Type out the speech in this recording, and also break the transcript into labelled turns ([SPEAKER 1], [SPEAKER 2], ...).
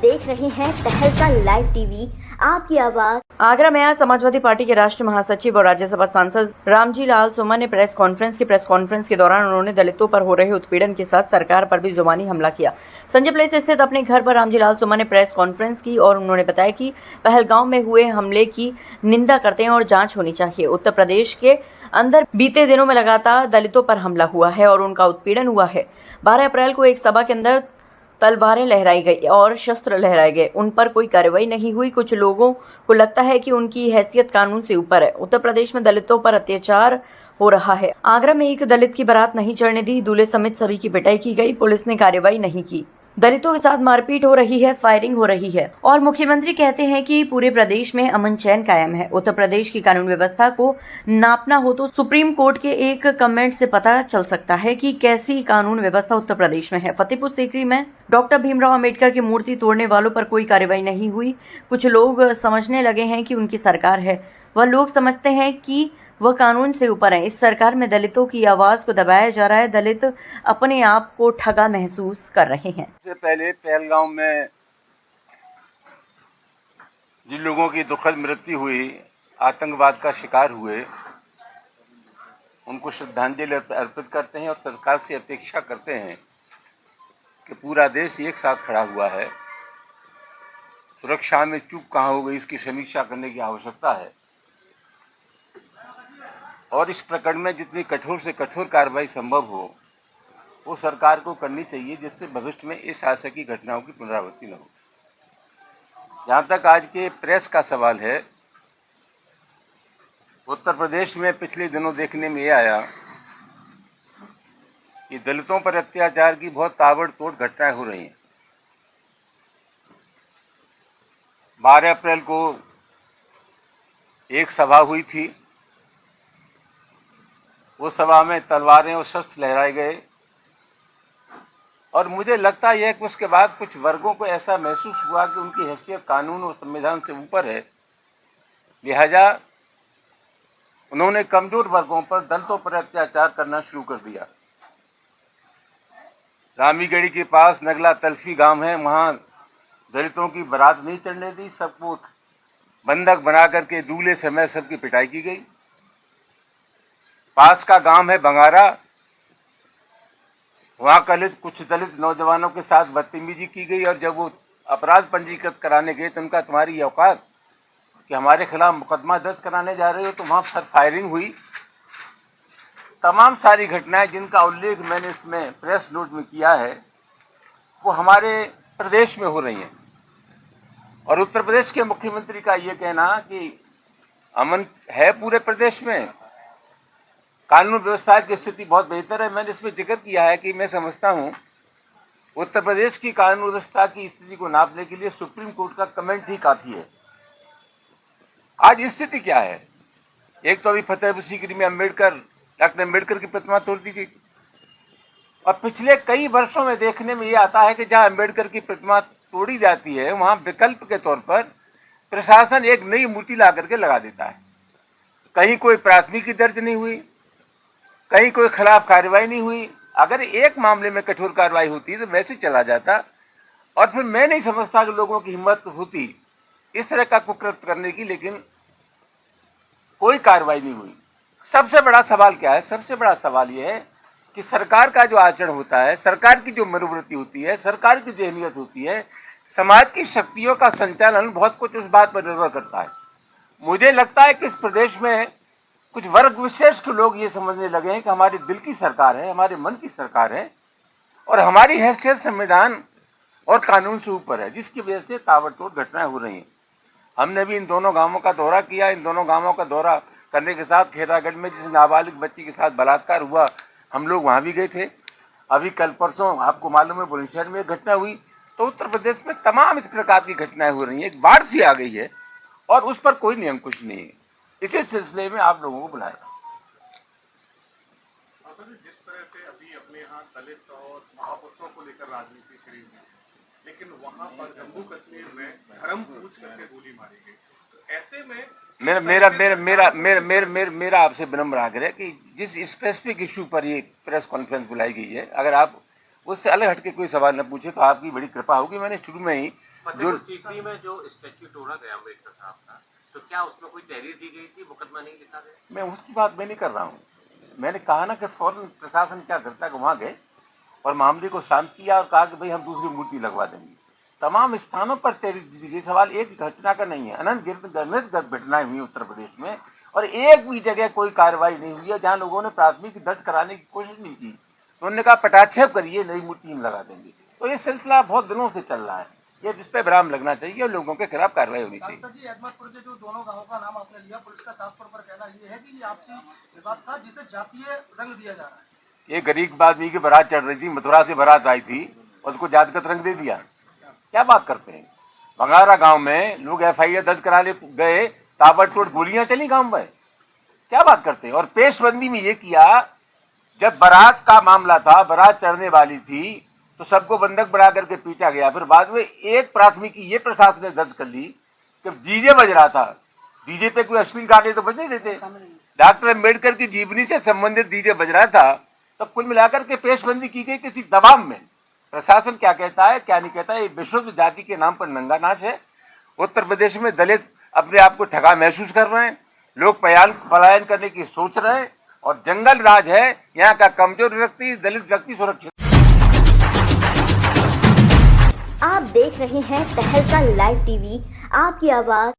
[SPEAKER 1] देख रहे हैं तहलका लाइव टीवी, आपकी आवाज।
[SPEAKER 2] आगरा में आज समाजवादी पार्टी के राष्ट्रीय महासचिव और राज्यसभा सांसद रामजी लाल सोमन ने प्रेस कॉन्फ्रेंस के दौरान उन्होंने दलितों पर हो रहे उत्पीड़न के साथ सरकार पर भी जुबानी हमला किया। संजय प्लेस स्थित अपने घर पर रामजी लाल सोमन ने प्रेस कॉन्फ्रेंस की और उन्होंने बताया कि पहलगाम में हुए हमले की निंदा करते हैं और जांच होनी चाहिए। उत्तर प्रदेश के अंदर बीते दिनों में लगातार दलितों पर हमला हुआ है और उनका उत्पीड़न हुआ है। 12 अप्रैल को एक सभा के अंदर तलवारें लहराई गई और शस्त्र लहराए गए, उन पर कोई कार्रवाई नहीं हुई। कुछ लोगों को लगता है कि उनकी हैसियत कानून से ऊपर है। उत्तर प्रदेश में दलितों पर अत्याचार हो रहा है। आगरा में एक दलित की बारात नहीं चढ़ने दी, दूल्हे समेत सभी की पिटाई की गई, पुलिस ने कार्रवाई नहीं की। दलितों के साथ मारपीट हो रही है, फायरिंग हो रही है और मुख्यमंत्री कहते हैं कि पूरे प्रदेश में अमन चैन कायम है। उत्तर प्रदेश की कानून व्यवस्था को नापना हो तो सुप्रीम कोर्ट के एक कमेंट से पता चल सकता है कि कैसी कानून व्यवस्था उत्तर प्रदेश में है। फतेहपुर सीकरी में डॉक्टर भीमराव अंबेडकर की मूर्ति तोड़ने वालों पर कोई कार्रवाई नहीं हुई। कुछ लोग समझने लगे हैं कि उनकी सरकार है, वह लोग समझते हैं कि वह कानून से ऊपर है। इस सरकार में दलितों की आवाज को दबाया जा रहा है। दलित अपने आप को ठगा महसूस कर रहे हैं।
[SPEAKER 3] सबसे पहले पहलगाम में जिन लोगों की दुखद मृत्यु हुई, आतंकवाद का शिकार हुए, उनको श्रद्धांजलि अर्पित करते हैं और सरकार से अपेक्षा करते हैं कि पूरा देश एक साथ खड़ा हुआ है। सुरक्षा में चूक कहाँ हो गई, इसकी समीक्षा करने की आवश्यकता है और इस प्रकरण में जितनी कठोर से कठोर कार्रवाई संभव हो वो सरकार को करनी चाहिए, जिससे भविष्य में इस आशय की घटनाओं की पुनरावृत्ति न हो। जहाँ तक आज के प्रेस का सवाल है, उत्तर प्रदेश में पिछले दिनों देखने में ये आया कि दलितों पर अत्याचार की बहुत ताबड़तोड़ घटनाएं हो रही हैं। 12 अप्रैल को एक सभा हुई थी, उस सभा में तलवारें और शस्त्र लहराए गए और मुझे लगता है कि उसके बाद कुछ वर्गों को ऐसा महसूस हुआ कि उनकी हैसियत कानून और संविधान से ऊपर है, लिहाजा उन्होंने कमजोर वर्गों पर, दलितों पर अत्याचार करना शुरू कर दिया। रामीगढ़ी के पास नगला तलसी गांव है, वहां दलितों की बारात नहीं चढ़ने दी, सबको बंधक बना करके दूल्हे समेत सबकी पिटाई की गई। पास का गांव है बंगारा, वहां कुछ दलित नौजवानों के साथ बदतमीजी की गई और जब वो अपराध पंजीकृत कराने गए तो उनका तुम्हारी औकात कि हमारे खिलाफ मुकदमा दर्ज कराने जा रहे हो, तो वहां पर फायरिंग हुई। तमाम सारी घटनाएं जिनका उल्लेख मैंने इसमें प्रेस नोट में किया है वो हमारे प्रदेश में हो रही हैं और उत्तर प्रदेश के मुख्यमंत्री का ये कहना कि अमन है पूरे प्रदेश में, कानून व्यवस्था की स्थिति बहुत बेहतर है। मैंने इसमें जिक्र किया है कि मैं समझता हूं उत्तर प्रदेश की कानून व्यवस्था की स्थिति को नापने के लिए सुप्रीम कोर्ट का कमेंट ही काफी है। आज स्थिति क्या है? एक तो अभी फतेहपुर सीकरी में डॉक्टर अम्बेडकर की प्रतिमा तोड़ दी गई और पिछले कई वर्षों में देखने में ये आता है कि जहां अम्बेडकर की प्रतिमा तोड़ी जाती है वहां विकल्प के तौर पर प्रशासन एक नई मूर्ति ला करके लगा देता है। कहीं कोई प्राथमिकी दर्ज नहीं हुई, कहीं कोई खिलाफ कार्रवाई नहीं हुई। अगर एक मामले में कठोर कार्रवाई होती तो वैसे चला जाता और फिर मैं नहीं समझता कि लोगों की हिम्मत होती इस तरह का कुकृत्य करने की, लेकिन कोई कार्रवाई नहीं हुई। सबसे बड़ा सवाल क्या है? सबसे बड़ा सवाल यह है कि सरकार का जो आचरण होता है, सरकार की जो मनोवृत्ति होती है, सरकार की जो अहमियत होती है, समाज की शक्तियों का संचालन बहुत कुछ उस बात पर निर्भर करता है। मुझे लगता है कि इस प्रदेश में कुछ वर्ग विशेष के लोग ये समझने लगे हैं कि हमारे दिल की सरकार है, हमारे मन की सरकार है और हमारी हैसियत संविधान और कानून से ऊपर है, जिसकी वजह से ताबड़तोड़ घटनाएं हो रही हैं। हमने भी इन दोनों गांवों का दौरा किया। इन दोनों गांवों का दौरा करने के साथ खेरागढ़ में जिस नाबालिग बच्ची के साथ बलात्कार हुआ, हम लोग वहां भी गए थे। अभी कल परसों आपको मालूम है बुलंदशहर में घटना हुई। तो उत्तर प्रदेश में तमाम इस प्रकार की घटनाएं हो रही हैं। एक बाढ़ सी आ गई है और उस पर कोई नियंकुश नहीं है। इसी सिलसिले में आप लोगों को बुलाया।
[SPEAKER 4] जिस तरह से अभी अपने यहाँ दलित और महापुरुषों को लेकर राजनीति छिड़ी हुई, लेकिन वहां पर जम्मू कश्मीर में धर्म पूछ करके गोली मारी गई, तो ऐसे में
[SPEAKER 3] मेरा आपसे विनम्र आग्रह है कि जिस स्पेसिफिक इशू पर ये प्रेस कॉन्फ्रेंस बुलाई गई है, अगर आप उससे अलग हटके कोई सवाल न पूछे तो आपकी बड़ी कृपा होगी। मैंने शुरू में ही
[SPEAKER 5] फतेहपुर सीकरी में जो स्टैच्यू तोड़ा गया अम्बेडकर साहब का, तो क्या उसमें कोई तहरीर दी गई थी, मुकदमा नहीं लिखा गया?
[SPEAKER 3] मैं उसकी बात मैं नहीं कर रहा हूँ। मैंने कहा ना कि फौरन प्रशासन क्या करता है कि वहाँ गए और मामले को शांत किया और कहा कि भाई हम दूसरी मूर्ति लगवा देंगे। तमाम स्थानों पर तहरीर दी गई। सवाल एक घटना का नहीं है, अनंत घटनाएं हुई उत्तर प्रदेश में और एक भी जगह कोई कार्रवाई नहीं हुई है जहाँ लोगों ने प्राथमिकी दर्ज कराने की कोशिश नहीं की। तो उन्होंने कहा पटाक्षेप करिए, नई मूर्ति हम लगा देंगे। तो ये सिलसिला बहुत दिनों से चल रहा है। ये जिस पे विराम लगना चाहिए और लोगों के खिलाफ कार्रवाई होनी चाहिए।
[SPEAKER 6] जी, अहमदपुर के जो दोनों गांवों का नाम आपने लिया, पुलिस का साफ तौर पर कहना ये है कि ये आपसी विवाद था जिसे जातीय रंग दिया जा रहा है।
[SPEAKER 3] ये गरीब आदमी की बारात चढ़ रही थी, मथुरा से बारात आई थी और उसको जातिगत रंग दे दिया। क्या बात करते हैं? बंगारा गांव में लोग FIR दर्ज कराने गए, ताबड़तोड़ गोलियां चली गांव में। क्या बात करते हैं? और पेशबंदी में ये किया, जब बारात का मामला था, बारात चढ़ने वाली थी तो सबको बंधक बना करके पीटा गया। फिर बाद में एक प्राथमिकी ये प्रशासन ने दर्ज कर ली कि डीजे बज रहा था। डीजे पे कोई अश्लील गाने तो बज नहीं देते। डॉक्टर अम्बेडकर की जीवनी से संबंधित डीजे बज रहा था। तब कुल मिलाकर के पेशबंदी की गई किसी दबाव में। प्रशासन क्या कहता है क्या नहीं कहता है, ये विश्व जाति के नाम पर नंगा नाच है। उत्तर प्रदेश में दलित अपने आप को ठगा महसूस कर रहे हैं, लोग पलायन करने की सोच रहे हैं और जंगल राज है। यहाँ का कमजोर व्यक्ति, दलित व्यक्ति सुरक्षित।
[SPEAKER 1] आप देख रहे हैं तहलका लाइव टीवी, आपकी आवाज